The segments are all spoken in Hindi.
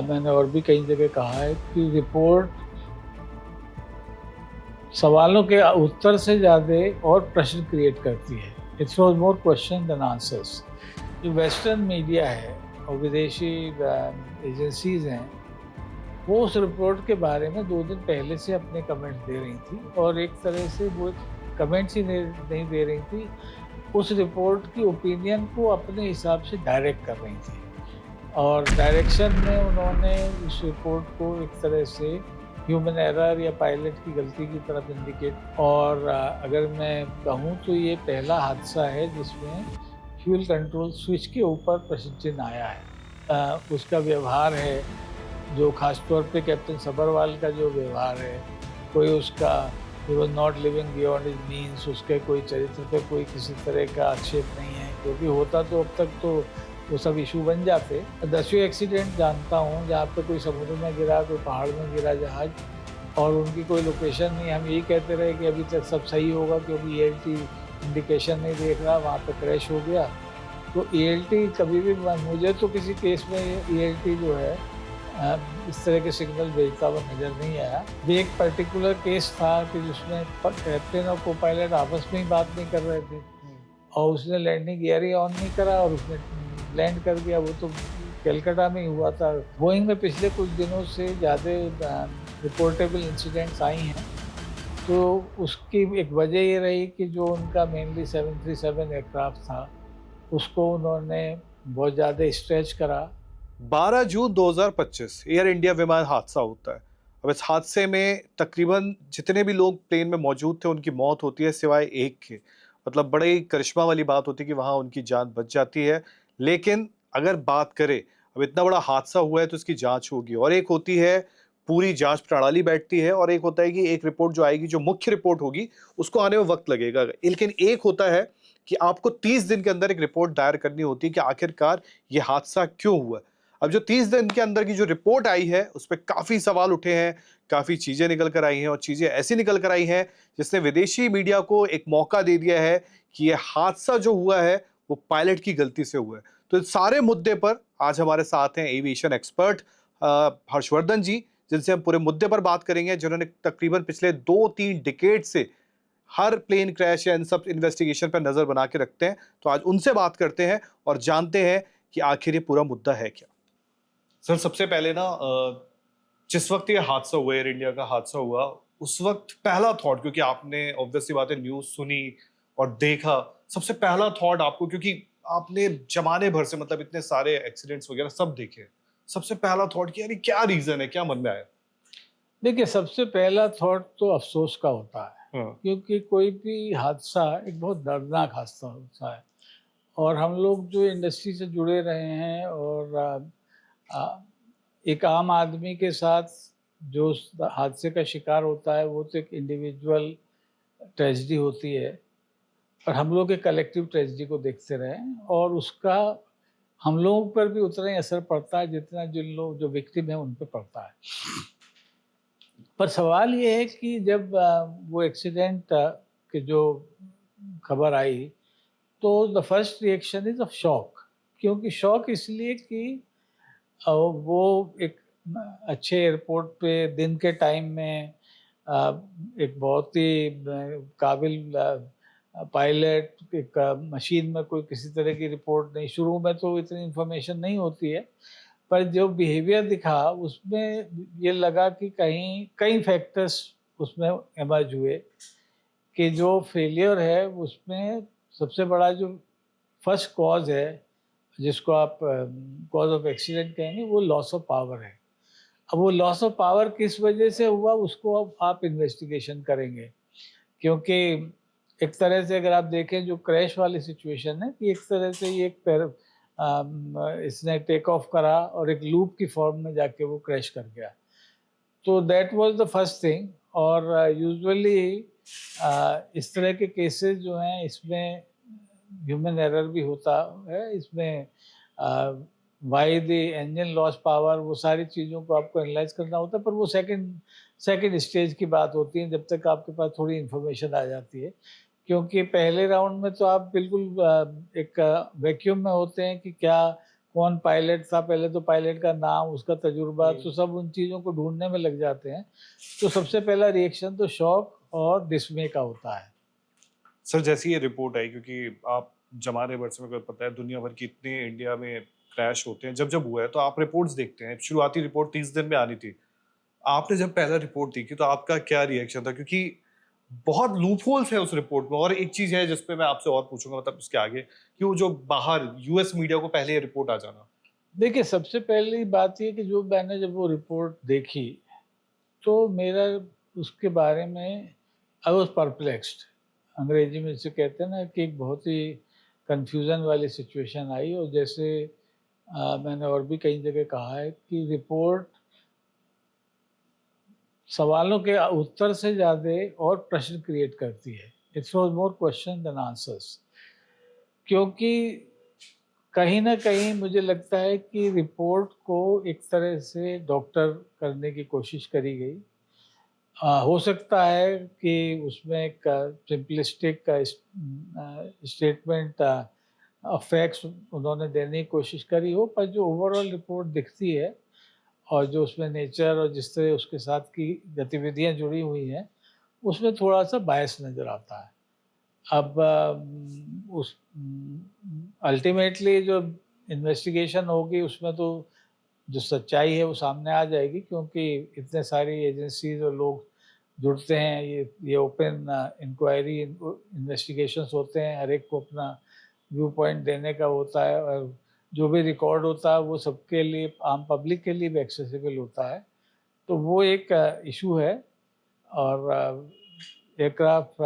मैंने और भी कई जगह कहा है कि रिपोर्ट सवालों के उत्तर से ज़्यादा और प्रश्न क्रिएट करती है। It throws more question than answers. जो वेस्टर्न मीडिया है और विदेशी एजेंसीज हैं, वो उस रिपोर्ट के बारे में 2 दिन पहले से अपने कमेंट्स दे रही थी और एक तरह से वो कमेंट्स ही नहीं दे रही थी, उस रिपोर्ट की ओपिनियन को अपने हिसाब से डायरेक्ट कर रही थी और डायरेक्शन में उन्होंने उस रिपोर्ट को एक तरह से ह्यूमन एरर या पायलट की गलती की तरफ इंडिकेट। और अगर मैं कहूँ तो ये पहला हादसा है जिसमें फ्यूल कंट्रोल स्विच के ऊपर प्रश्न चिन्ह आया है। उसका व्यवहार है जो खासतौर पे कैप्टन सब्बरवाल का जो व्यवहार है, कोई उसका he was not living beyond his means, उसके कोई चरित्र पे कोई किसी तरह का आक्षेप नहीं है, क्योंकि होता तो अब तक तो वो सब इशू बन जाते। 10वें एक्सीडेंट जानता हूँ जहाँ पे कोई समुद्र में गिरा, कोई पहाड़ में गिरा जहाज और उनकी कोई लोकेशन नहीं। हम यही कहते रहे कि अभी तक सब सही होगा क्योंकि ईएलटी इंडिकेशन नहीं देख रहा, वहाँ पे क्रैश हो गया। तो ईएलटी कभी भी, मुझे तो किसी केस में ईएलटी जो है इस तरह के सिग्नल भेजता हुआ नज़र नहीं आया। ये एक पर्टिकुलर केस था कि जिसमें कैप्टन और को पायलट आपस में ही बात नहीं कर रहे थे और उसने लैंडिंग गियर ही ऑन नहीं करा और उसने लैंड कर दिया। वो तो कलकत्ता में ही हुआ था। बोइंग में पिछले कुछ दिनों से ज़्यादा रिपोर्टेबल इंसिडेंट्स आई हैं, तो उसकी एक वजह ये रही कि जो उनका मेनली 737 एयरक्राफ्ट था, उसको उन्होंने बहुत ज़्यादा स्ट्रेच करा। 12 जून 2025 एयर इंडिया विमान हादसा होता है। अब इस हादसे में तकरीबन जितने भी लोग प्लेन में मौजूद थे उनकी मौत होती है सिवाय एक के। मतलब बड़े ही करिश्मा वाली बात होती है कि वहां उनकी जान बच जाती है। लेकिन अगर बात करें, अब इतना बड़ा हादसा हुआ है तो इसकी जांच होगी और एक होती है पूरी जांच प्रणाली बैठती है और एक होता है कि एक रिपोर्ट जो आएगी, जो मुख्य रिपोर्ट होगी, उसको आने में वक्त लगेगा। लेकिन एक होता है कि आपको 30 दिन के अंदर एक रिपोर्ट दायर करनी होती है कि आखिरकार ये हादसा क्यों हुआ। अब जो 30 दिन के अंदर की जो रिपोर्ट आई है उस पर काफी सवाल उठे हैं, काफी चीजें निकल कर आई हैं और चीजें ऐसी निकल कर आई हैं जिसने विदेशी मीडिया को एक मौका दे दिया है कि ये हादसा जो हुआ है वो पायलट की गलती से हुआ है। तो इस सारे मुद्दे पर आज हमारे साथ हैं एविएशन एक्सपर्ट हर्षवर्धन जी, जिनसे हम पूरे मुद्दे पर बात करेंगे, जिन्होंने तकरीबन पिछले 2-3 डिकेड से हर प्लेन क्रैश या इन सब इन्वेस्टिगेशन पर नजर बना के रखते हैं। तो आज उनसे बात करते हैं और जानते हैं कि आखिर ये पूरा मुद्दा है क्या। सर, सबसे पहले ना जिस वक्त ये हादसा हुआ, एयर इंडिया का हादसा हुआ, उस वक्त पहला थॉट, क्योंकि आपने ऑब्वियसली बात है न्यूज सुनी और देखा, सबसे पहला थॉट आपको, क्योंकि आपने जमाने भर से मतलब इतने सारे एक्सीडेंट्स वगैरह सब देखे, सबसे पहला थॉट कि यार क्या रीजन है, क्या मन में आया? देखिए, सबसे पहला थॉट तो अफ़सोस का होता है, हाँ। क्योंकि कोई भी हादसा एक बहुत दर्दनाक हादसा होता है और हम लोग जो इंडस्ट्री से जुड़े रहे हैं और एक आम आदमी के साथ जो उस हादसे का शिकार होता है, वो तो एक इंडिविजुअल ट्रेजेडी होती है, पर हम लोग एक कलेक्टिव ट्रेजेडी को देखते रहे हैं और उसका हम लोगों पर भी उतना ही असर पड़ता है जितना जिन लोग जो विक्टिम है उन पे पड़ता है। पर सवाल ये है कि जब वो एक्सीडेंट की जो खबर आई, तो the first reaction is of shock. क्योंकि शॉक इसलिए कि वो एक अच्छे एयरपोर्ट पे दिन के टाइम में एक बहुत ही काबिल पायलट, एक मशीन में कोई किसी तरह की रिपोर्ट नहीं, शुरू में तो इतनी इन्फॉर्मेशन नहीं होती है, पर जो बिहेवियर दिखा उसमें ये लगा कि कहीं कई फैक्टर्स उसमें इमर्ज हुए कि जो फेलियर है उसमें सबसे बड़ा जो फर्स्ट कॉज है, जिसको आप कॉज ऑफ एक्सीडेंट कहेंगे, वो लॉस ऑफ पावर है। अब वो लॉस ऑफ पावर किस वजह से हुआ उसको अब आप इन्वेस्टिगेशन करेंगे, क्योंकि एक तरह से अगर आप देखें जो क्रैश वाली सिचुएशन है कि एक तरह से ये एक इसने टेक ऑफ करा और एक लूप की फॉर्म में जाके वो क्रैश कर गया। तो that was the first thing. और यूजुअली इस तरह के केसेस जो हैं इसमें ह्यूमन एरर भी होता है। इसमें why the engine loss power, वो सारी चीज़ों को आपको एनालाइज करना होता है, पर वो सेकंड सेकंड स्टेज की बात होती है जब तक आपके पास थोड़ी इन्फॉर्मेशन आ जाती है। क्योंकि पहले राउंड में तो आप बिल्कुल एक वैक्यूम में होते हैं कि क्या कौन पायलट था, पहले तो पायलट का नाम, उसका तजुर्बा, हम्म। तो सब उन चीज़ों को ढूंढने में लग जाते हैं। तो सबसे पहला रिएक्शन तो शॉक और डिस्मे का होता है। सर जैसी ये रिपोर्ट आई, क्योंकि आप जमाने भर से मेरे को पता है दुनिया भर की इतने इंडिया में क्रैश होते हैं, जब जब हुआ है तो आप रिपोर्ट्स देखते हैं। शुरुआती रिपोर्ट 30 दिन में आनी थी। आपने जब पहला रिपोर्ट देखी तो आपका क्या रिएक्शन था? क्योंकि बहुत लूपहोल्स है उस रिपोर्ट में। और एक चीज है जिसपे मैं आपसे और पूछूंगा, मतलब उसके आगे, कि वो जो बाहर यूएस मीडिया को पहले ये रिपोर्ट आ जाना। देखिए, सबसे पहली बात ये कि जो मैंने जब वो रिपोर्ट देखी, तो मेरा उसके बारे में आई वाज़ परप्लेक्स्ड। अंग्रेजी में जिसे कहते हैं ना कि एक बहुत ही कन्फ्यूज़न वाली सिचुएशन आई। और जैसे मैंने और भी कई जगह कहा है कि रिपोर्ट सवालों के उत्तर से ज़्यादा और प्रश्न क्रिएट करती है। It was more question than answers. क्योंकि कहीं न कहीं मुझे लगता है कि रिपोर्ट को एक तरह से डॉक्टर करने की कोशिश करी गई। हो सकता है कि उसमें एक सिंपलिस्टिक स्टेटमेंट फैक्ट्स उन्होंने देने की कोशिश करी हो, पर जो ओवरऑल रिपोर्ट दिखती है और जो उसमें नेचर और जिस तरह उसके साथ की गतिविधियाँ जुड़ी हुई हैं, उसमें थोड़ा-सा बायस नज़र आता है। अब उस अल्टीमेटली जो इन्वेस्टिगेशन होगी उसमें तो जो सच्चाई है वो सामने आ जाएगी, क्योंकि इतने सारी एजेंसीज और लोग जुड़ते हैं। ये ओपन इंक्वायरी इन्वेस्टिगेशंस होते हैं, हर एक को अपना व्यू पॉइंट देने का होता है, और जो भी रिकॉर्ड होता है वो सबके लिए, आम पब्लिक के लिए भी एक्सेसिबल होता है। तो वो एक इशू है। और aircraft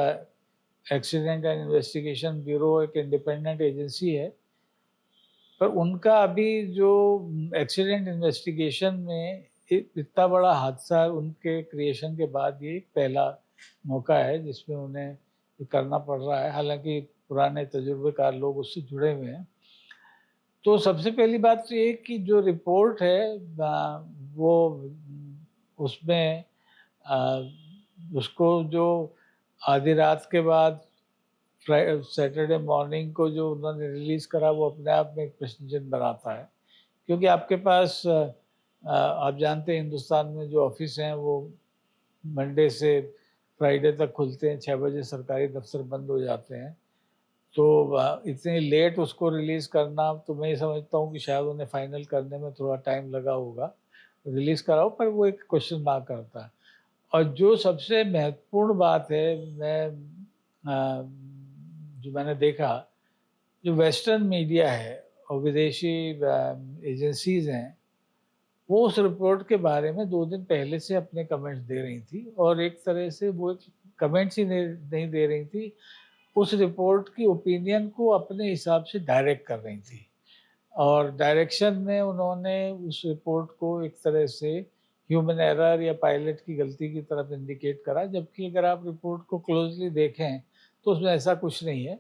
accident and investigation bureau एक इंडिपेंडेंट एजेंसी है, पर उनका अभी जो एक्सीडेंट इन्वेस्टिगेशन में इतना बड़ा हादसा उनके क्रिएशन के बाद ये पहला मौका है जिसमें उन्हें ये करना पड़ रहा है। हालांकि पुराने तजुर्बेकार लोग उससे जुड़े हुए हैं। तो सबसे पहली बात तो ये कि जो रिपोर्ट है वो उसमें उसको जो आधी रात के बाद सैटरडे मॉर्निंग को जो उन्होंने रिलीज़ करा, वो अपने आप में एक प्रश्न चिन्ह बनाता है। क्योंकि आपके पास आप जानते हैं हिंदुस्तान में जो ऑफिस हैं वो मंडे से फ्राइडे तक खुलते हैं, 6 बजे सरकारी दफ्तर बंद हो जाते हैं। तो इतने लेट उसको रिलीज़ करना, तो मैं ये समझता हूँ कि शायद उन्हें फाइनल करने में थोड़ा टाइम लगा होगा। रिलीज़ कराओ, पर वो एक क्वेश्चन मार्क करता है। और जो सबसे महत्वपूर्ण बात है, जो मैंने देखा, जो वेस्टर्न मीडिया है और विदेशी एजेंसीज़ हैं, वो उस रिपोर्ट के बारे में 2 दिन पहले से अपने कमेंट्स दे रही थी। और एक तरह से वो एक कमेंट्स ही नहीं दे रही थी, उस रिपोर्ट की ओपिनियन को अपने हिसाब से डायरेक्ट कर रही थी। और डायरेक्शन में उन्होंने उस रिपोर्ट को एक तरह से ह्यूमन एरर या पायलट की गलती की तरफ इंडिकेट करा, जबकि अगर आप रिपोर्ट को क्लोजली देखें तो उसमें ऐसा कुछ नहीं है।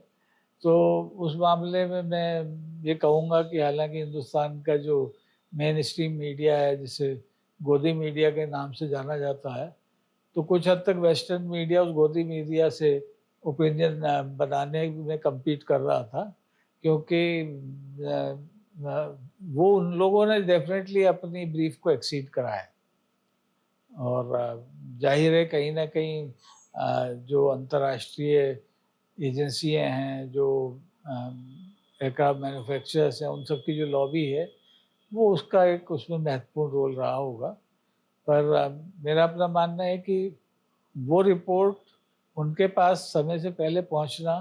तो उस मामले में मैं ये कहूँगा कि हालांकि हिंदुस्तान का जो मेन स्ट्रीम मीडिया है, जिसे गोदी मीडिया के नाम से जाना जाता है, तो कुछ हद तक वेस्टर्न मीडिया उस गोदी मीडिया से ओपिनियन बनाने में कम्पीट कर रहा था। क्योंकि वो उन लोगों ने डेफिनेटली अपनी ब्रीफ को एक्सीड करा है। और जाहिर है कहीं ना कहीं जो अंतर्राष्ट्रीय एजेंसियां हैं, जो एयरक्राफ्ट मैन्युफैक्चरर्स हैं, उन सब की जो लॉबी है, वो उसका एक उसमें महत्वपूर्ण रोल रहा होगा। पर मेरा अपना मानना है कि वो रिपोर्ट उनके पास समय से पहले पहुंचना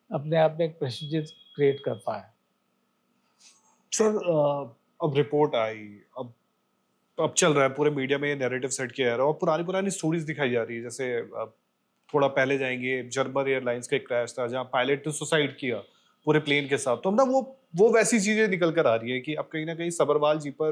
अपने आप में एक प्रश्नचिन्ह क्रिएट करता है। सर अब रिपोर्ट आई, अब चल रहा है पूरे मीडिया में, ये नैरेटिव सेट किया जा रहा है और पुरानी पुरानी स्टोरीज दिखाई जा रही है। जैसे थोड़ा पहले जाएंगे, जर्मन एयरलाइंस का एक क्रैश था जहाँ पायलट ने सुसाइड किया पूरे प्लेन के साथ। तो ना वो वैसी चीजें निकल कर आ रही है कि अब कहीं ना कहीं सबरवाल जी पर,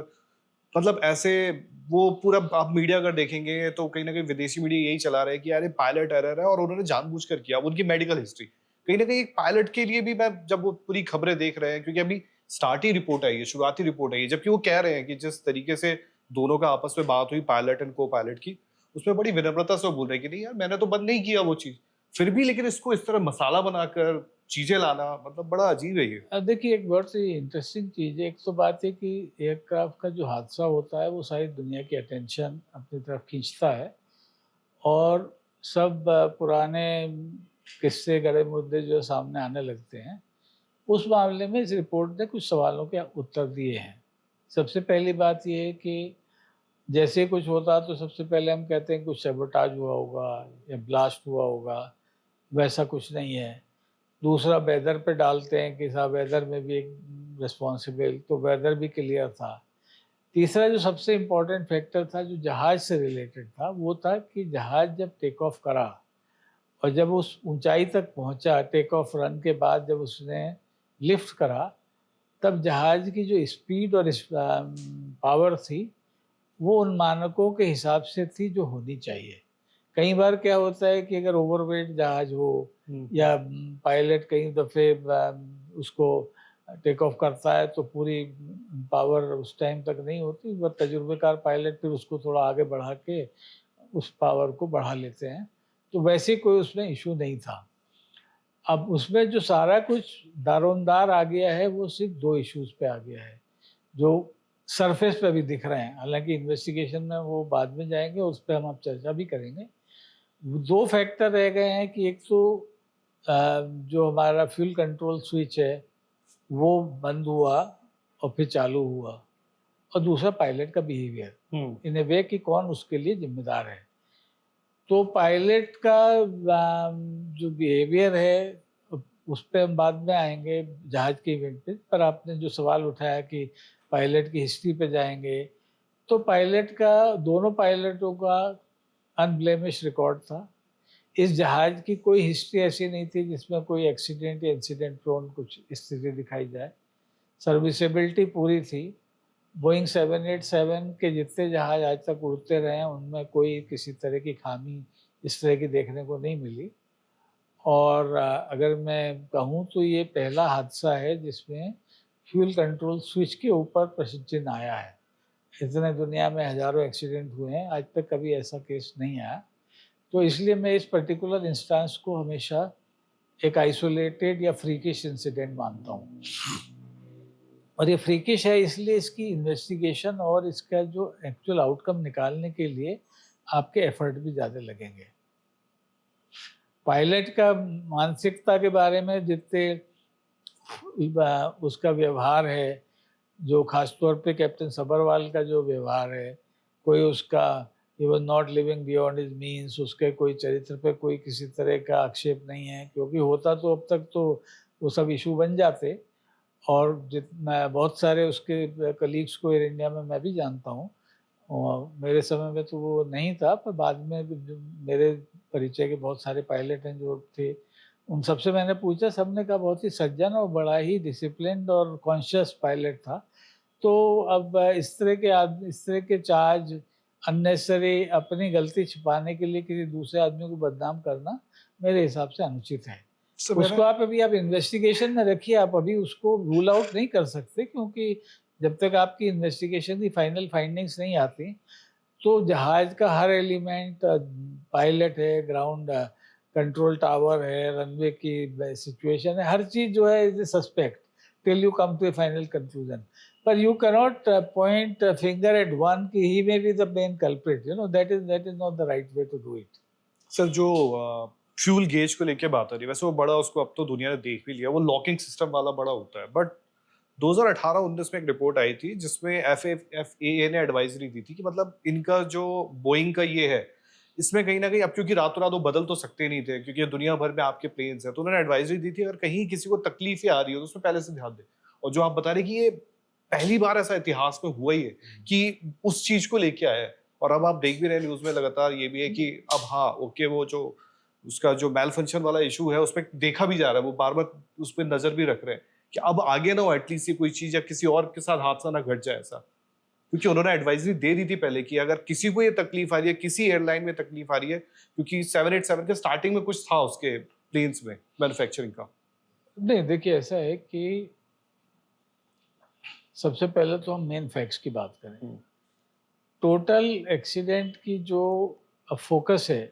मतलब ऐसे, वो पूरा आप मीडिया अगर देखेंगे तो कहीं ना कहीं विदेशी मीडिया यही चला रहा है कि यार ये पायलट एरर है और उन्होंने जानबूझकर किया। अब उनकी मेडिकल हिस्ट्री कहीं ना कहीं एक पायलट के लिए भी, मैं जब वो पूरी खबरें देख रहे हैं, क्योंकि अभी स्टार्ट ही रिपोर्ट आई है, शुरुआती रिपोर्ट आई है, जबकि वो कह रहे हैं कि जिस तरीके से दोनों का आपस में बात हुई पायलट एंड को पायलट की, उसमें बड़ी विनम्रता से वो बोल रहे हैं कि नहीं यार मैंने तो बंद नहीं किया वो चीज। फिर भी लेकिन इसको इस तरह मसाला बनाकर चीजें लाना मतलब बड़ा अजीब है ये। अब देखिए एक बहुत सी इंटरेस्टिंग चीज़ है। एक तो बात है कि एयरक्राफ्ट का जो हादसा होता है वो सारी दुनिया की अटेंशन अपनी तरफ खींचता है और सब पुराने किस्से गड़े मुद्दे जो सामने आने लगते हैं। उस मामले में इस रिपोर्ट ने कुछ सवालों के उत्तर दिए हैं। सबसे पहली बात ये है कि जैसे ही कुछ होता तो सबसे पहले हम कहते हैं कुछ सैबोटाज हुआ होगा या ब्लास्ट हुआ होगा, वैसा कुछ नहीं है। दूसरा वेदर पे डालते हैं कि साहब वेदर में भी एक रिस्पॉन्सिबल, तो वेदर भी क्लियर था। तीसरा जो सबसे इम्पोर्टेंट फैक्टर था जो जहाज़ से रिलेटेड था, वो था कि जहाज़ जब टेक ऑफ करा और जब उस ऊंचाई तक पहुंचा, टेक ऑफ रन के बाद जब उसने लिफ्ट करा, तब जहाज़ की जो स्पीड और पावर थी वो उन मानकों के हिसाब से थी जो होनी चाहिए। कई बार क्या होता है कि अगर ओवरवेट जहाज हो या पायलट कई दफ़े उसको टेक ऑफ करता है तो पूरी पावर उस टाइम तक नहीं होती, वह तजुर्बेकार पायलट फिर उसको थोड़ा आगे बढ़ा के उस पावर को बढ़ा लेते हैं। तो वैसे कोई उसमें इशू नहीं था। अब उसमें जो सारा कुछ दारोमदार आ गया है वो सिर्फ 2 इश्यूज़ पे आ गया है, जो सरफेस पे भी दिख रहे हैं। हालाँकि इन्वेस्टिगेशन में वो बाद में जाएँगे, उस पे हम अब चर्चा भी करेंगे। 2 फैक्टर रह गए हैं कि एक तो जो हमारा फ्यूल कंट्रोल स्विच है, वो बंद हुआ और फिर चालू हुआ और दूसरा पायलट का बिहेवियर, इन अ वे कि कौन उसके लिए ज़िम्मेदार है। तो पायलट का जो बिहेवियर है उस पे हम बाद में आएँगे जहाज़ के इवेंट पे। पर आपने जो सवाल उठाया कि पायलट की हिस्ट्री पे जाएँगे, तो पायलट का दोनों पायलटों का अनब्लेमिश रिकॉर्ड था। इस जहाज़ की कोई हिस्ट्री ऐसी नहीं थी जिसमें कोई एक्सीडेंट या इंसिडेंट प्रोन कुछ स्थिति दिखाई जाए। सर्विसेबिलिटी पूरी थी। बोइंग 787 के जितने जहाज़ आज तक उड़ते रहे हैं उनमें कोई किसी तरह की खामी इस तरह की देखने को नहीं मिली। और अगर मैं कहूँ तो ये पहला हादसा है जिसमें फ्यूल कंट्रोल स्विच के ऊपर प्रश्न चिन्ह आया है। इतने दुनिया में हज़ारों एक्सीडेंट हुए हैं, आज तक कभी ऐसा केस नहीं आया। तो इसलिए मैं इस पर्टिकुलर इंस्टेंस को हमेशा एक आइसोलेटेड या फ्रीकिश इंसिडेंट मानता हूँ। और ये फ्रीकिश है इसलिए इसकी इन्वेस्टिगेशन और इसका जो एक्चुअल आउटकम निकालने के लिए आपके एफर्ट भी ज़्यादा लगेंगे। पायलट का मानसिकता के बारे में जितने उसका व्यवहार है, जो ख़ास तौर पे कैप्टन सब्बरवाल का जो व्यवहार है, कोई उसका he was not living beyond his means, उसके कोई चरित्र पे कोई किसी तरह का आक्षेप नहीं है, क्योंकि होता तो अब तक तो वो सब इश्यू बन जाते। और मैं बहुत सारे उसके कलीग्स को एयर इंडिया में मैं भी जानता हूँ और मेरे समय में तो वो नहीं था, पर बाद में जो मेरे परिचय के बहुत सारे पायलट हैं जो थे, उन सबसे मैंने पूछा, सबने कहा बहुत ही सज्जन और बड़ा ही डिसिप्लिन्ड और कॉन्शियस पायलट था। तो अब इस तरह के चार्ज अननेसेसरी अपनी गलती छिपाने के लिए किसी दूसरे आदमी को बदनाम करना मेरे हिसाब से अनुचित है। उसको आप इन्वेस्टिगेशन में रखिए, आप अभी उसको रूल आउट नहीं कर सकते, क्योंकि जब तक आपकी इन्वेस्टिगेशन की फाइनल फाइंडिंग्स नहीं आती, तो जहाज का हर एलिमेंट, पायलट है, ग्राउंड कंट्रोल टावर है, रनवे की सिचुएशन है, हर चीज़ जो है is suspect till you come to a final conclusion. पर you cannot point finger at one कि he may be the main culprit, that is not the right way to do it. Sir जो फ्यूल गेज को लेके बात आ रही है, वैसे वो बड़ा, उसको अब तो दुनिया ने देख भी लिया, वो लॉकिंग सिस्टम वाला बड़ा होता है। बट 2018-19 में एक रिपोर्ट आई थी जिसमें FAA ने एडवाइजरी दी थी कि मतलब इनका जो बोइंग का ये है, इसमें कहीं ना कहीं, अब क्योंकि रातों रात वो बदल तो सकते नहीं थे क्योंकि दुनिया भर में आपके प्लेन्स हैं, तो उन्होंने एडवाइजरी दी थी अगर कहीं किसी को तकलीफ आ रही हो तो उसमें पहले से ध्यान दे। और जो आप बता रहे कि ये पहली बार ऐसा इतिहास में हुआ ही है कि उस चीज को लेके आया है। और अब आप देख भी रहे न्यूज में लगातार ये भी है कि अब हाँ ओके, वो जो उसका जो मेल फंक्शन वाला इशू है उस पर देखा भी जा रहा है, वो बार बार उस पर नजर भी रख रहे हैं कि अब आगे ना हो एटलीस्ट ये कोई चीज या किसी और के साथ हादसा ना घट जाए ऐसा। क्योंकि उन्होंने एडवाइजरी दे दी थी पहले कि अगर किसी को ये तकलीफ आ रही है, किसी एयरलाइन में तकलीफ आ रही है, क्योंकि 787 के स्टार्टिंग में कुछ था उसके प्लेन्स में मैन्युफैक्चरिंग का। नहीं, देखिए ऐसा है कि सबसे पहले तो हम मेन फैक्ट्स की बात करें। टोटल एक्सीडेंट की जो फोकस है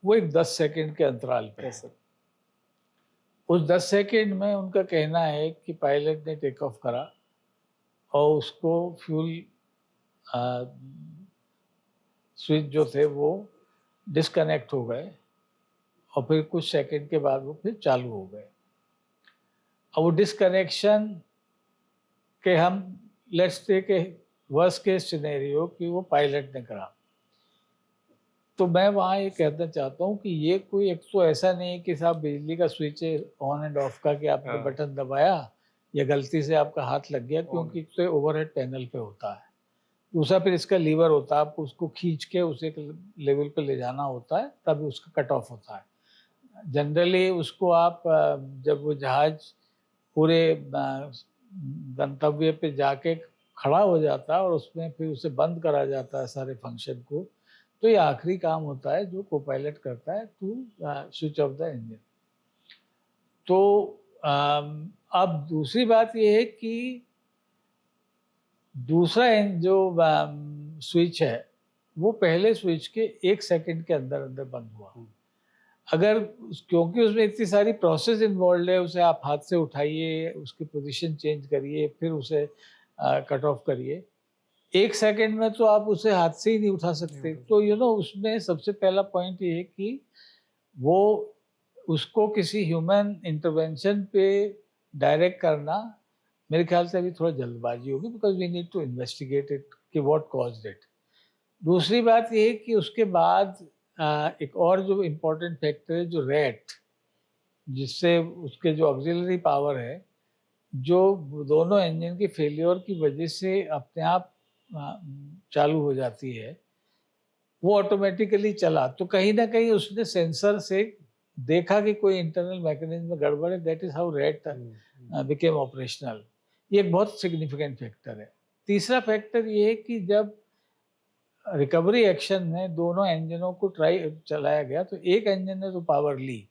वो एक 10 सेकंड के अंतराल पे है। Yes sir. उस 10 सेकंड में उनका कहना है कि पायलट ने टेक ऑफ करा और उसको फ्यूल स्विच जो थे वो डिस्कनेक्ट हो गए और फिर कुछ सेकंड के बाद वो फिर चालू हो गए। अब वो डिस्कनेक्शन के हम let's take a worst case scenario कि वो पायलट ने करा, तो मैं वहाँ ये कहना चाहता हूँ कि ये कोई एक तो ऐसा नहीं है कि साहब बिजली का स्विच है ऑन एंड ऑफ का कि आपने हाँ। बटन दबाया या गलती से आपका हाथ लग गया, क्योंकि तो ओवरहेड पैनल पे होता है। दूसरा फिर इसका लीवर होता है, आपको उसको खींच के उसे लेवल पे ले जाना होता है, तब उसका कट ऑफ होता है। जनरली उसको आप जब वो जहाज पूरे गंतव्य पे जाके खड़ा हो जाता है और उसमें फिर उसे बंद करा जाता है सारे फंक्शन को, तो ये आखिरी काम होता है जो को पायलट करता है to switch off the engine. तो अब दूसरी बात ये है कि दूसरा जो स्विच है वो पहले स्विच के 1 सेकंड के अंदर अंदर बंद हुआ। अगर क्योंकि उसमें इतनी सारी प्रोसेस इन्वॉल्व है, उसे आप हाथ से उठाइए, उसकी पोजीशन चेंज करिए, फिर उसे कट ऑफ करिए, 1 सेकंड में तो आप उसे हाथ से ही नहीं उठा सकते। तो उसमें सबसे पहला पॉइंट ये है कि वो उसको किसी ह्यूमन इंटरवेंशन पे डायरेक्ट करना मेरे ख्याल से अभी थोड़ा जल्दबाजी होगी, because we need to investigate it कि व्हाट कॉज्ड इट। दूसरी बात ये है कि उसके बाद एक और जो इम्पोर्टेंट फैक्टर है जो रेट, जिससे उसके जो ऑक्सिलरी पावर है, जो दोनों इंजन की फेलियर की वजह से अपने आप चालू हो जाती है, वो ऑटोमेटिकली चला। तो कहीं ना कहीं उसने सेंसर से देखा कि कोई इंटरनल मैकेनिज्म में गड़बड़ है, that is how rate became operational. ये एक बहुत सिग्निफिकेंट फैक्टर है। तीसरा फैक्टर ये है कि जब रिकवरी एक्शन में दोनों इंजनों को चलाया गया तो एक इंजन ने तो पावर ली,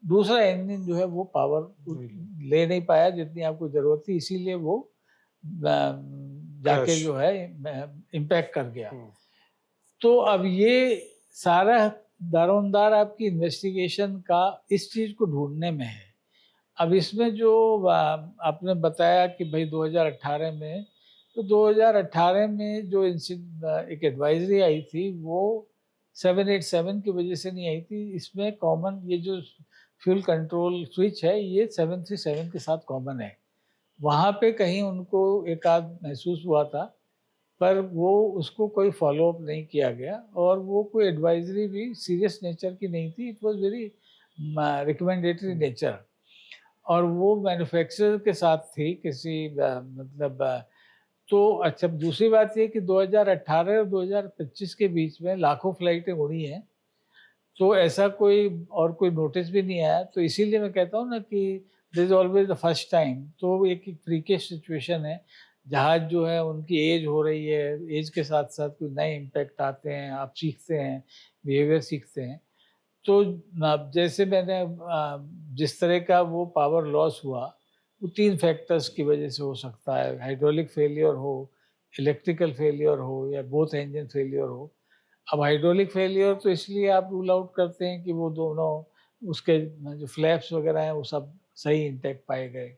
दूसरा इंजन जो है वो पावर ले नहीं पाया जितनी आपको जरूरत थी, इसीलिए वो जाके जो है इम्पैक्ट कर गया। तो अब ये सारा दारोमदार आपकी इन्वेस्टिगेशन का इस चीज को ढूंढने में है। अब इसमें जो आपने बताया कि भाई 2018 में, तो 2018 में जो एक एडवाइजरी आई थी वो 787 की वजह से नहीं आई थी। इसमें कॉमन ये जो फ्यूल कंट्रोल स्विच है ये 737 के साथ कॉमन है। वहाँ पे कहीं उनको एक आध महसूस हुआ था, पर वो उसको कोई फॉलो अप नहीं किया गया और वो कोई एडवाइजरी भी सीरियस नेचर की नहीं थी, it was very recommendatory nature. और वो मैन्युफैक्चरर के साथ थी किसी तो अच्छा, दूसरी बात ये कि 2018 और 2025 के बीच में लाखों फ्लाइटें उड़ी हैं, तो ऐसा कोई नोटिस भी नहीं आया। तो इसीलिए मैं कहता हूँ ना कि this is always the first time. तो एक फ्रीकिश सिचुएशन है, जहाज जो है उनकी एज हो रही है, एज के साथ साथ कुछ नए इम्पैक्ट आते हैं, आप सीखते हैं, बिहेवियर सीखते हैं। तो जैसे मैंने जिस तरह का वो पावर लॉस हुआ वो 3 फैक्टर्स की वजह से हो सकता है, हाइड्रोलिक फेलियर हो, इलेक्ट्रिकल फेलियर हो या बोथ इंजन फेलियर हो। अब हाइड्रोलिक फेलियर तो इसलिए आप रूल आउट करते हैं कि वो दोनों उसके जो फ्लैप्स वगैरह हैं वो सब सही इंटैक्ट पाए गए।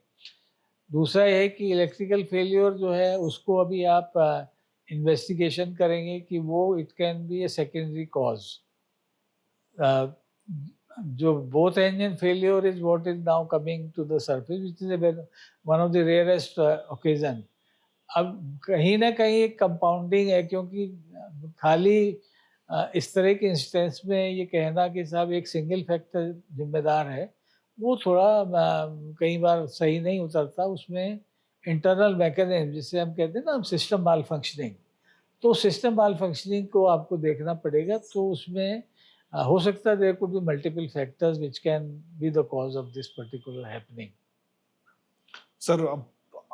दूसरा ये है कि इलेक्ट्रिकल फेलियर जो है उसको अभी आप इन्वेस्टिगेशन करेंगे कि वो it can be a secondary cause. जो both engine failure is what is now coming to the surface, which is one of the rarest occasion. अब कहीं ना कहीं एक कंपाउंडिंग है, क्योंकि खाली इस तरह के इंस्टेंस में ये कहना कि साहब एक सिंगल फैक्टर जिम्मेदार है, वो थोड़ा कई बार सही नहीं उतरता। उसमें इंटरनल मैकेनिज्म जिसे हम कहते हैं ना सिस्टम माल फंक्शनिंग, तो सिस्टम माल फंक्शनिंग को आपको देखना पड़ेगा। तो उसमें हो सकता है there could be multiple factors which can be the cause of this particular happening. Sir अब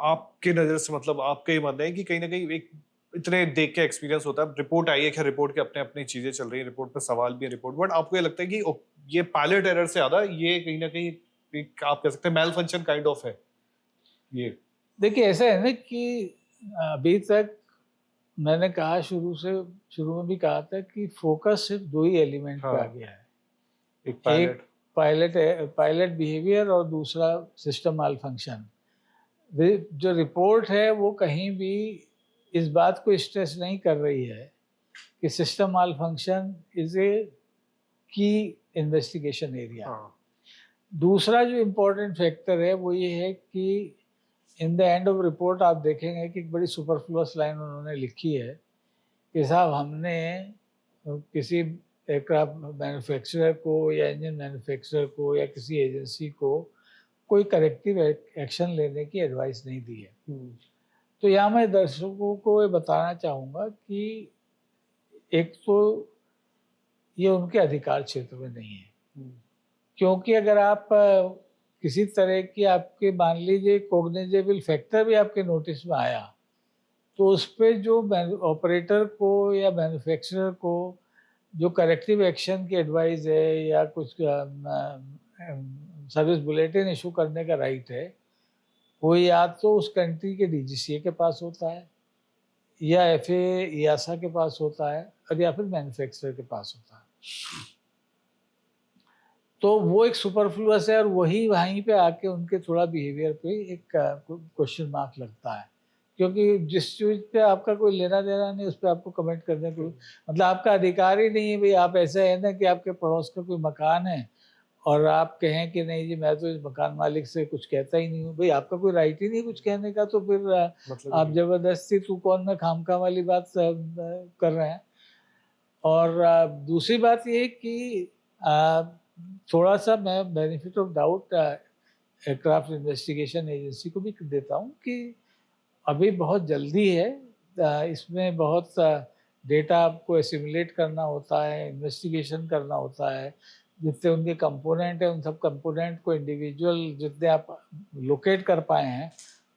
आपके नज़र से मतलब आपका ये मानना है कि कहीं ना कहीं एक इतने देख के एक्सपीरियंस होता है, रिपोर्ट आई है, क्या रिपोर्ट के अपने अपनी चीजें चल रही है, रिपोर्ट पे सवाल भी है रिपोर्ट, बट आपको ये लगता है कि ये पायलट एरर से ज्यादा ये कहीं ना कहीं एक आप कह सकते हैं मेल फंक्शन काइंड ऑफ है ये? देखिए ऐसा है ना कि अभी तक मैंने कहा शुरू में भी कहा था कि फोकस सिर्फ 2 ही एलिमेंट पे आ गया है, एक एक पायलट। पायलट बिहेवियर और दूसरा सिस्टम माल फंक्शन। जो रिपोर्ट है वो कहीं भी इस बात को स्ट्रेस नहीं कर रही है कि system mall function is a की इन्वेस्टिगेशन एरिया। हाँ। दूसरा जो इम्पोर्टेंट फैक्टर है वो ये है कि in the end of report आप देखेंगे कि एक बड़ी सुपरफ्लुअस लाइन उन्होंने लिखी है कि साहब हमने किसी एयरक्राफ्ट मैन्युफैक्चरर को या इंजन मैन्युफैक्चरर को या किसी एजेंसी को कोई करेक्टिव एक्शन लेने की एडवाइस नहीं दी है। तो यहाँ मैं दर्शकों को ये बताना चाहूँगा कि एक तो ये उनके अधिकार क्षेत्र में नहीं है, क्योंकि अगर आप किसी तरह की आपके मान लीजिए कोग्निजेबल फैक्टर भी आपके नोटिस में आया तो उस पर जो ऑपरेटर को या मैन्युफैक्चरर को जो करेक्टिव एक्शन की एडवाइस है या कुछ सर्विस बुलेटिन इशू करने का राइट है वो या तो उस कंट्री के डीजीसीए के पास होता है या एफए यासा के पास होता है और या फिर मैन्युफैक्चरर के पास होता है। तो वो एक सुपरफ्लुअस है और वही वहीं पे आके उनके थोड़ा बिहेवियर पे एक क्वेश्चन मार्क लगता है, क्योंकि जिस चीज़ पे आपका कोई लेना देना नहीं उस पर आपको कमेंट करने को मतलब आपका अधिकार ही नहीं है। भाई आप ऐसा है ना कि आपके पड़ोस का कोई मकान है और आप कहें कि नहीं जी मैं तो इस मकान मालिक से कुछ कहता ही नहीं हूँ, भाई आपका कोई राइट ही नहीं कुछ कहने का, तो फिर मतलब आप जबरदस्ती तू कौन मैं खामखा वाली बात कर रहे हैं। और दूसरी बात ये कि थोड़ा सा मैं benefit of doubt aircraft investigation agency को भी देता हूँ कि अभी बहुत जल्दी है, इसमें बहुत डेटा आपको एसिमुलेट करना होता है, इन्वेस्टिगेशन करना होता है, जितने उनके कंपोनेंट हैं उन सब कंपोनेंट को इंडिविजुअल जितने आप लोकेट कर पाए हैं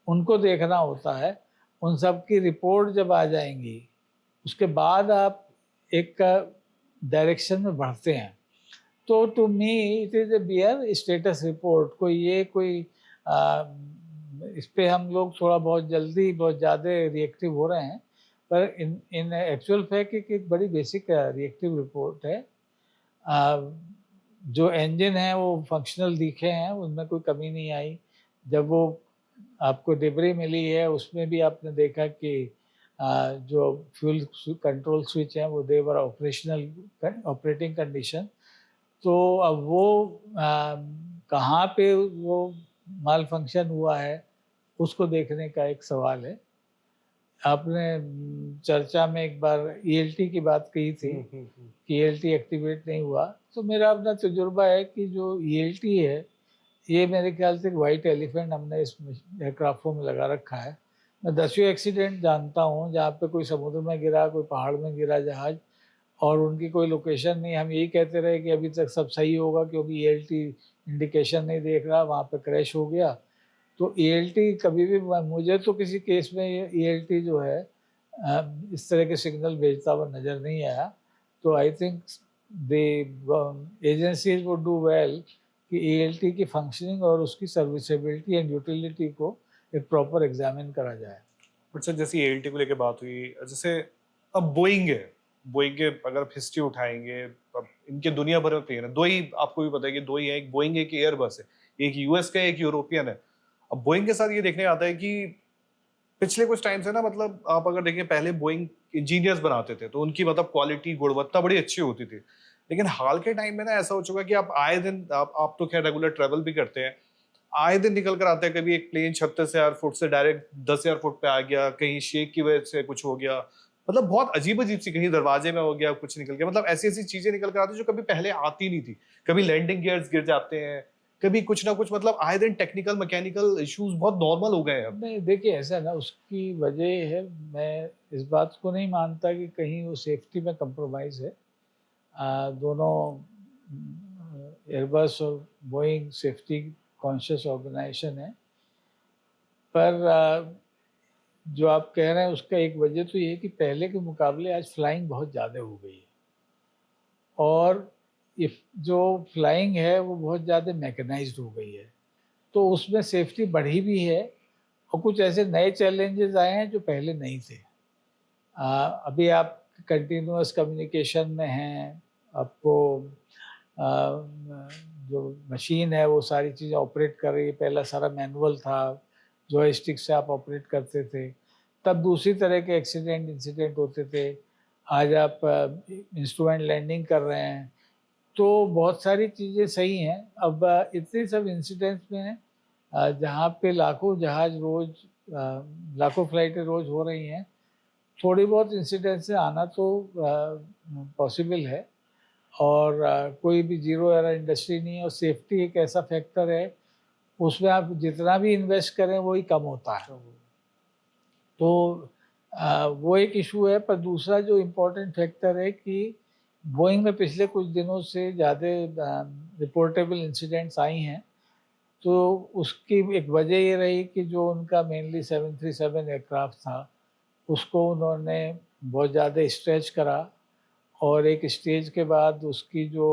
उनको देखना होता है। उन सब की रिपोर्ट जब आ जाएंगी उसके बाद आप एक डायरेक्शन में बढ़ते हैं। तो to me it is a bare status report. कोई इस पे हम लोग थोड़ा बहुत जल्दी बहुत ज़्यादा रिएक्टिव हो रहे हैं, पर इन एक्चुअल फैक्ट एक बड़ी बेसिक रिएक्टिव रिपोर्ट है। जो इंजन है वो फंक्शनल दिखे हैं, उनमें कोई कमी नहीं आई। जब वो आपको डिब्री मिली है उसमें भी आपने देखा कि जो फ्यूल कंट्रोल स्विच हैं वो देवर ऑपरेशनल ऑपरेटिंग कंडीशन। तो अब वो कहाँ पे वो माल फंक्शन हुआ है उसको देखने का एक सवाल है। आपने चर्चा में एक बार ईएलटी की बात कही थी कि ईएलटी एक्टिवेट नहीं हुआ, तो मेरा अपना तजुर्बा है कि जो ईएलटी है ये मेरे ख्याल से एक वाइट एलिफेंट हमने इस एयरक्राफ्टों में लगा रखा है। मैं 10वें एक्सीडेंट जानता हूँ जहाँ पे कोई समुद्र में गिरा, कोई पहाड़ में गिरा जहाज और उनकी कोई लोकेशन नहीं। हम यही कहते रहे कि अभी तक सब सही होगा क्योंकि ईएलटी इंडिकेशन नहीं देख रहा, वहाँ पे क्रैश हो गया। तो ईएलटी कभी भी मुझे तो किसी केस में ईएलटी जो है इस तरह के सिग्नल भेजता हुआ नज़र नहीं आया। तो I think the agencies would do well कि ईएलटी की फंक्शनिंग और उसकी सर्विसेबिलिटी एंड यूटिलिटी को एक प्रॉपर एग्जामिन करा जाए। बट सर जैसे एएलटी को लेके बात हुई, जैसे अब बोइंग है, बोइंग के अगर आप हिस्ट्री उठाएंगे, अब इनके दुनिया भर में प्लेन है, दो ही आपको भी पता है कि दो ही है, एक बोइंग है एक एयरबस है, एक यूएस का है एक यूरोपियन है। अब बोइंग के साथ ये देखने आता है कि पिछले कुछ टाइम से ना, मतलब आप अगर देखें पहले बोइंग इंजीनियर्स बनाते थे तो उनकी मतलब क्वालिटी गुणवत्ता बड़ी अच्छी होती थी, लेकिन हाल के टाइम में ना ऐसा हो चुका है कि आप आए दिन आप तो खैर रेगुलर ट्रेवल भी करते हैं, आए दिन निकल कर आते हैं, कभी एक प्लेन 36,000 फुट से डायरेक्ट 10,000 फुट पे आ गया, कहीं शेक की वजह से कुछ हो गया, मतलब बहुत अजीब अजीब सी, कहीं दरवाजे में हो गया कुछ निकल गया, मतलब ऐसी ऐसी चीजें निकल कर आती जो कभी पहले आती नहीं थी। कभी लैंडिंग गियर्स गिर जाते हैं, कभी कुछ ना कुछ, मतलब आए दिन टेक्निकल मैकेनिकल इश्यूज बहुत नॉर्मल हो गए हैं अब। नहीं देखिए ऐसा ना, उसकी वजह है, मैं इस बात को नहीं मानता कि कहीं वो सेफ्टी में कंप्रोमाइज़ है। दोनों एयरबस और बोइंग सेफ्टी कॉन्शियस ऑर्गेनाइजेशन है, पर जो आप कह रहे हैं उसका एक वजह तो ये है कि पहले के मुकाबले आज फ्लाइंग बहुत ज़्यादा हो गई है और इफ जो फ्लाइंग है वो बहुत ज़्यादा मैकेनाइज्ड हो गई है, तो उसमें सेफ्टी बढ़ी भी है और कुछ ऐसे नए चैलेंजेस आए हैं जो पहले नहीं थे। अभी आप कंटिन्यूअस कम्युनिकेशन में हैं, आपको जो मशीन है वो सारी चीज़ें ऑपरेट कर रही है। पहला सारा मैनुअल था, जॉयस्टिक से आप ऑपरेट करते थे, तब दूसरी तरह के एक्सीडेंट इंसिडेंट होते थे। आज आप इंस्ट्रूमेंट लैंडिंग कर रहे हैं, तो बहुत सारी चीज़ें सही हैं। अब इतने सब इंसिडेंट्स में जहाँ पे लाखों जहाज रोज़ लाखों फ्लाइटें रोज़ हो रही हैं, थोड़ी बहुत इंसिडेंट्स से आना तो पॉसिबल है। और कोई भी ज़ीरो एरर इंडस्ट्री नहीं है, और सेफ्टी एक ऐसा फैक्टर है, उसमें आप जितना भी इन्वेस्ट करें वही कम होता है। तो वो एक इशू है। पर दूसरा जो इम्पोर्टेंट फैक्टर है कि बोइंग में पिछले कुछ दिनों से ज़्यादा रिपोर्टेबल इंसिडेंट्स आई हैं। तो उसकी एक वजह ये रही कि जो उनका मेनली 737 एयरक्राफ्ट था, उसको उन्होंने बहुत ज़्यादा स्ट्रेच करा, और एक स्टेज के बाद उसकी जो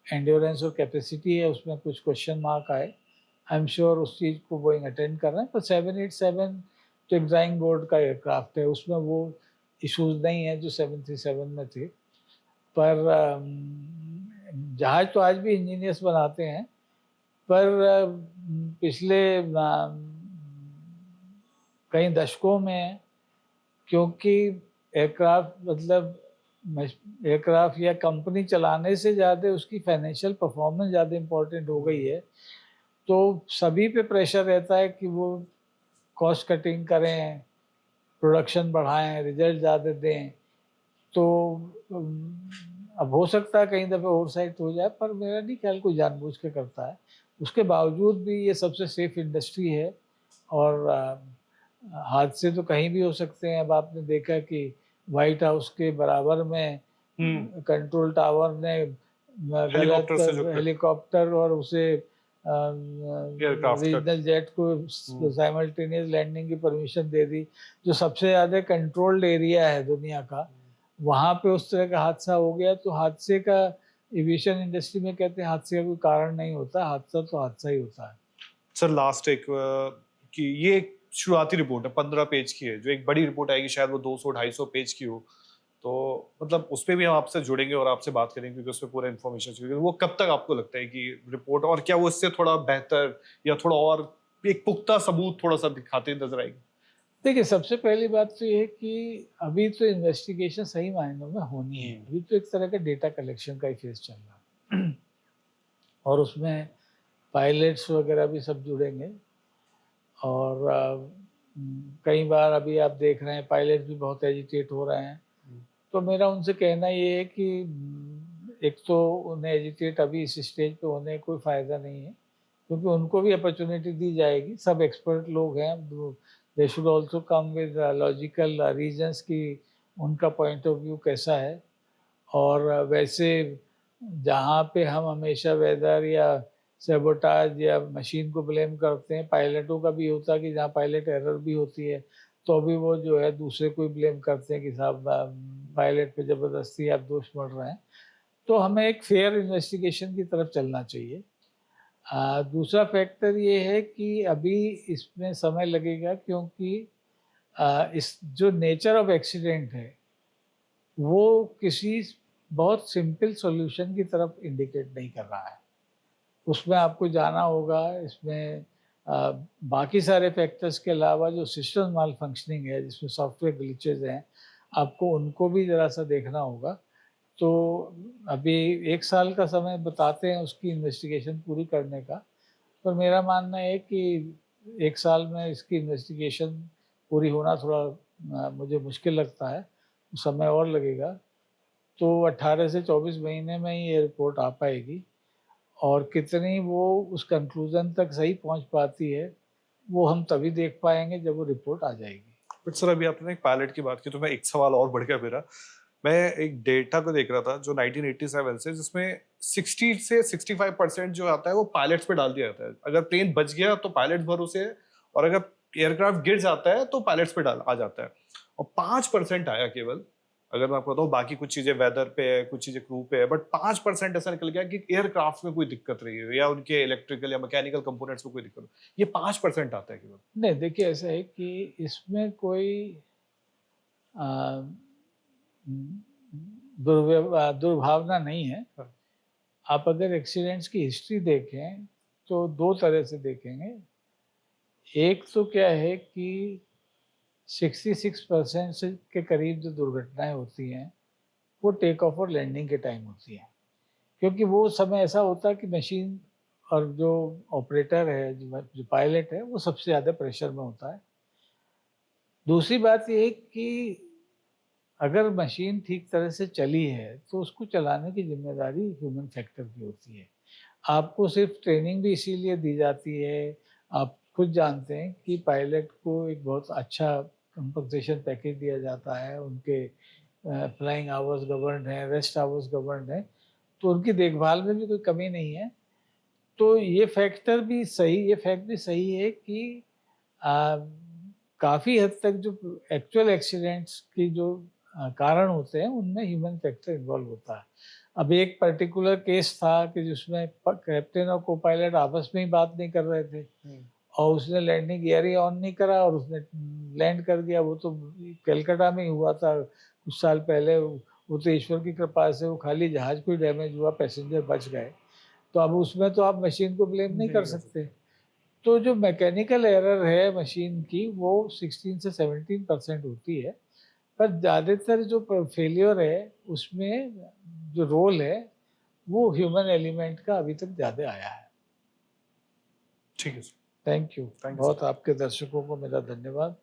एंड्योरेंस और कैपेसिटी है उसमें कुछ क्वेश्चन मार्क आए। आई एम श्योर उस चीज़ को बोइंग अटेंड कर रहे हैं। पर 787 तो एक ड्राइंग बोर्ड का एयरक्राफ्ट है, उसमें वो इश्यूज नहीं है जो 737 में थे। पर जहाज तो आज भी इंजीनियर्स बनाते हैं, पर पिछले कई दशकों में, क्योंकि एयरक्राफ्ट मतलब एयरक्राफ्ट या कंपनी चलाने से ज़्यादा उसकी फाइनेंशियल परफॉर्मेंस ज़्यादा इम्पोर्टेंट हो गई है, तो सभी पे प्रेशर रहता है कि वो कॉस्ट कटिंग करें, प्रोडक्शन बढ़ाएं, रिजल्ट ज़्यादा दें। तो अब हो सकता है कई दफ़े ओवरसाइट हो जाए, पर मेरा नहीं ख्याल कोई जानबूझ के करता है। उसके बावजूद भी ये सबसे सेफ इंडस्ट्री है, और हादसे तो कहीं भी हो सकते हैं। अब आपने देखा कि व्हाइट हाउस के बराबर में कंट्रोल टावर ने गलत हेलीकॉप्टर से जो हेलीकॉप्टर और उसे एयरक्राफ्ट का रीजनल जेट को साइमल्टेनियस लैंडिंग की परमिशन दे दी, जो सबसे ज़्यादा कंट्रोल्ड एरिया है दुनिया का। वहाँ पे उस तरह का हादसा हो गया, तो हादसे का एविएशन इंडस्ट्री में कहते हैं हादसे का कोई कारण नहीं होता, हादसा तो हादसा ही होता है। सर लास्ट एक कि ये एक शुरुआती रिपोर्ट है, 15 पेज की है। जो एक बड़ी रिपोर्ट आएगी शायद वो 200-250 पेज की हो। तो मतलब उसपे भी हम आपसे जुड़ेंगे और आपसे बात करेंगे, क्योंकि उसमें पूरा इन्फॉर्मेशन चाहिए। वो कब तक आपको लगता है कि रिपोर्ट, और क्या वो इससे थोड़ा बेहतर या थोड़ा और एक पुख्ता सबूत थोड़ा सा दिखाते नजर आएगी? देखिए, सबसे पहली बात तो ये है कि अभी तो इन्वेस्टिगेशन सही मायनों में होनी है। अभी तो एक तरह का डेटा कलेक्शन का ही फेज़ चल रहा है और उसमें पायलट्स वगैरह भी सब जुड़ेंगे। और कई बार अभी आप देख रहे हैं पायलट भी बहुत एजिटेट हो रहे हैं। तो मेरा उनसे कहना ये है कि एक तो उन्हें एजिटेट अभी इस स्टेज पे होने का कोई फ़ायदा नहीं है, क्योंकि उनको भी अपॉर्चुनिटी दी जाएगी। सब एक्सपर्ट लोग हैं, they should also come with logical reasons कि उनका पॉइंट ऑफ व्यू कैसा है। और वैसे जहाँ पे हम हमेशा वेदर या सैबोटाज या मशीन को ब्लेम करते हैं, पायलटों का भी होता है कि जहाँ पायलट एरर भी होती है, तो अभी वो जो है दूसरे को ही ब्लेम करते हैं कि साहब पायलट पे ज़बरदस्ती आप दोष मढ़ रहे हैं। तो हमें एक फेयर इन्वेस्टिगेशन की तरफ चलना चाहिए। दूसरा फैक्टर ये है कि अभी इसमें समय लगेगा, क्योंकि इस जो नेचर ऑफ एक्सीडेंट है वो किसी बहुत सिंपल सॉल्यूशन की तरफ इंडिकेट नहीं कर रहा है। उसमें आपको जाना होगा। इसमें बाकी सारे फैक्टर्स के अलावा जो सिस्टम माल फंक्शनिंग है, जिसमें सॉफ्टवेयर ग्लिचेज हैं, आपको उनको भी ज़रा सा देखना होगा। तो अभी 1 साल का समय बताते हैं उसकी इन्वेस्टिगेशन पूरी करने का, पर मेरा मानना है कि 1 साल में इसकी इन्वेस्टिगेशन पूरी होना थोड़ा मुझे मुश्किल लगता है, समय और लगेगा। तो 18 से 24 महीने में ही ये रिपोर्ट आ पाएगी, और कितनी वो उस कंक्लूज़न तक सही पहुंच पाती है, वो हम तभी देख पाएंगे जब वो रिपोर्ट आ जाएगी। बट सर अभी आपने एक पायलट की बात की, तो मैं एक सवाल और बढ़ गया मेरा। मैं एक डेटा को देख रहा था जो 1987 से, जिसमें 60 से 65% जो आता है वो पायलट्स पे डाल दिया जाता है। अगर प्लेन बच गया तो पायलट भरोसे है, और अगर एयरक्राफ्ट गिर जाता है तो पायलट्स पे डाल आ जाता है। और 5% आया केवल, अगर मैं आपको बताऊं, बाकी कुछ चीजें वेदर पे है, कुछ चीजें क्रू पे है, बट 5% ऐसा निकल गया कि एयरक्राफ्ट में कोई दिक्कत रही है या उनके इलेक्ट्रिकल या मैकेनिकल कंपोनेंट्स में कोई दिक्कत हो। ये 5% आता है केवल। नहीं, देखिए ऐसा है कि इसमें कोई दुर्भावना नहीं है। हाँ। आप अगर एक्सीडेंट्स की हिस्ट्री देखें तो 2 तरह से देखेंगे। एक तो क्या है कि 66% से के करीब जो दुर्घटनाएँ होती हैं, वो टेक ऑफ और लैंडिंग के टाइम होती हैं। क्योंकि वो समय ऐसा होता है कि मशीन और जो ऑपरेटर है, जो पायलट है, वो सबसे ज़्यादा प्रेशर में होता है। दूसरी बात ये है कि अगर मशीन ठीक तरह से चली है, तो उसको चलाने की ज़िम्मेदारी ह्यूमन फैक्टर की होती है। आपको सिर्फ़ ट्रेनिंग भी इसीलिए दी जाती है, आप खुद जानते हैं कि पायलट को एक बहुत अच्छा कंपनसेशन पैकेज दिया जाता है, उनके फ्लाइंग आवर्स गवर्न्ड हैं, रेस्ट आवर्स गवर्न्ड हैं, तो उनकी देखभाल में भी कोई कमी नहीं है। तो ये फैक्ट भी सही है कि अ, काफ़ी हद तक जो एक्चुअल एक्सीडेंट्स की जो कारण होते हैं, उनमें ह्यूमन फैक्टर इन्वॉल्व होता है। अब एक पर्टिकुलर केस था कि जिसमें कैप्टन और को-पायलट आपस में ही बात नहीं कर रहे थे और उसने लैंडिंग गियर ही ऑन नहीं करा और उसने लैंड कर दिया। वो तो कलकत्ता में ही हुआ था कुछ साल पहले। वो तो ईश्वर की कृपा से वो खाली जहाज़ को ही डैमेज हुआ, पैसेंजर बच गए। तो अब उसमें तो आप मशीन को ब्लेम नहीं कर सकते। तो जो मैकेनिकल एरर है मशीन की, वो 16 से 17% होती है। पर ज़्यादातर जो फेल्योर है, उसमें जो रोल है, वो ह्यूमन एलिमेंट का अभी तक ज़्यादा आया है। ठीक है sir. Thank you. Thank you बहुत सर। आपके दर्शकों को मेरा धन्यवाद।